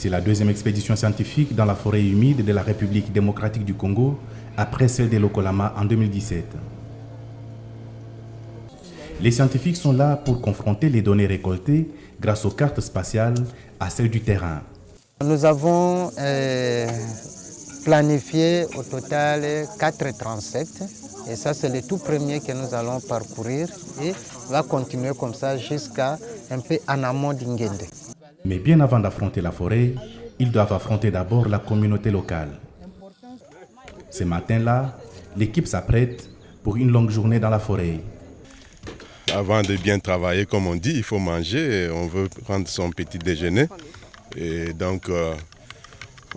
C'est la deuxième expédition scientifique dans la forêt humide de la République démocratique du Congo, après celle de Lokolama en 2017. Les scientifiques sont là pour confronter les données récoltées grâce aux cartes spatiales à celles du terrain. Nous avons planifié au total 4 transects et ça c'est le tout premier que nous allons parcourir et on va continuer comme ça jusqu'à un peu en amont d'Ingende. Mais bien avant d'affronter la forêt, ils doivent affronter d'abord la communauté locale. Ce matin-là, l'équipe s'apprête pour une longue journée dans la forêt. Avant de bien travailler, comme on dit, il faut manger, on veut prendre son petit déjeuner. Et donc,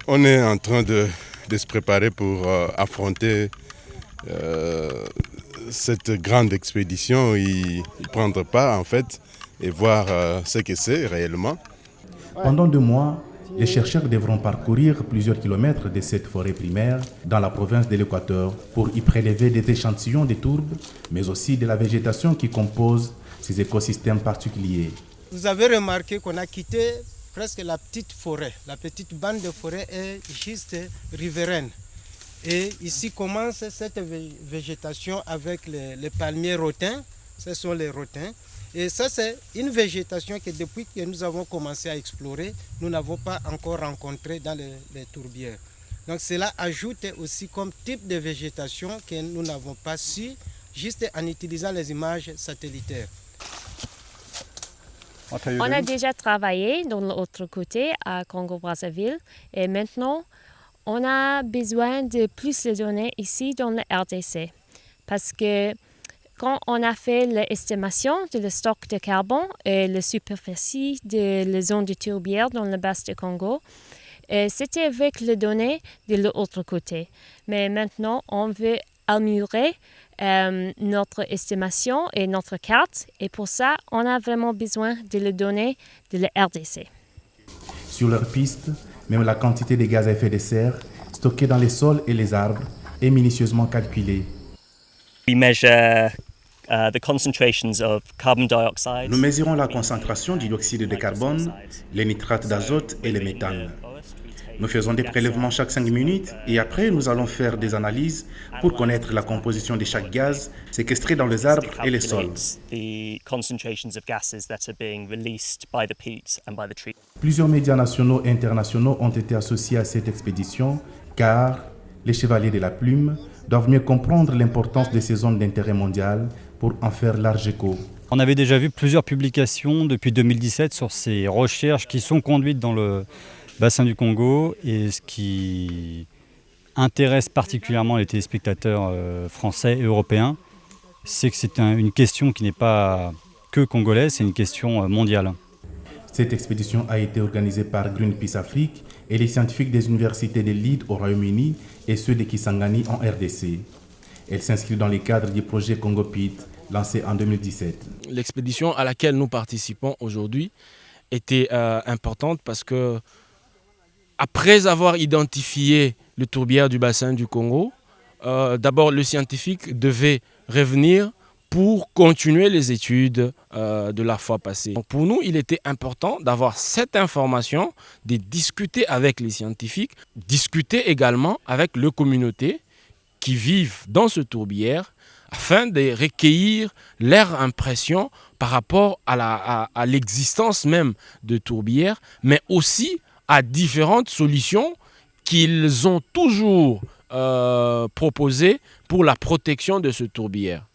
on est en train de se préparer pour affronter cette grande expédition, y prendre part en fait, et voir ce que c'est réellement. Pendant 2 mois, les chercheurs devront parcourir plusieurs kilomètres de cette forêt primaire dans la province de l'Équateur pour y prélever des échantillons de tourbes, mais aussi de la végétation qui compose ces écosystèmes particuliers. Vous avez remarqué qu'on a quitté presque la petite forêt. La petite bande de forêt est juste riveraine. Et ici commence cette végétation avec les palmiers rotins. Ce sont les rotins. Et ça, c'est une végétation que depuis que nous avons commencé à explorer, nous n'avons pas encore rencontré dans les tourbières. Donc cela ajoute aussi comme type de végétation que nous n'avons pas su, juste en utilisant les images satellitaires. On a déjà travaillé dans l'autre côté, à Congo-Brazzaville, et maintenant, on a besoin de plus de données ici dans le RDC. Parce que quand on a fait l'estimation de le stock de carbone et la superficie de la zone de tourbière dans le bas du Congo, c'était avec les données de l'autre côté. Mais maintenant, on veut améliorer notre estimation et notre carte. Et pour ça, on a vraiment besoin de les données de la RDC. Sur leur piste, même la quantité de gaz à effet de serre stockés dans les sols et les arbres est minutieusement calculée. We measure the concentrations of carbon dioxide. Nous mesurons la concentration du dioxyde de carbone, les nitrates d'azote et le méthane. Nous faisons des prélèvements chaque 5 minutes et après nous allons faire des analyses pour connaître la composition de chaque gaz séquestré dans les arbres et les sols. Plusieurs médias nationaux et internationaux ont été associés à cette expédition car les chevaliers de la plume doivent mieux comprendre l'importance de ces zones d'intérêt mondial pour en faire large écho. On avait déjà vu plusieurs publications depuis 2017 sur ces recherches qui sont conduites dans le bassin du Congo, et ce qui intéresse particulièrement les téléspectateurs français et européens, c'est que c'est une question qui n'est pas que congolaise, c'est une question mondiale. Cette expédition a été organisée par Greenpeace Afrique et les scientifiques des universités de Leeds au Royaume-Uni et ceux de Kisangani en RDC. Elle s'inscrit dans le cadre du projet Congo Pit, lancé en 2017. L'expédition à laquelle nous participons aujourd'hui était importante parce que, après avoir identifié le tourbière du bassin du Congo, d'abord le scientifique devait revenir pour continuer les études de la fois passée. Donc pour nous, il était important d'avoir cette information, de discuter avec les scientifiques, discuter également avec les communautés qui vivent dans ce tourbière afin de recueillir leur impression par rapport à l'existence même de tourbières, mais aussi à différentes solutions qu'ils ont toujours proposées pour la protection de ce tourbière.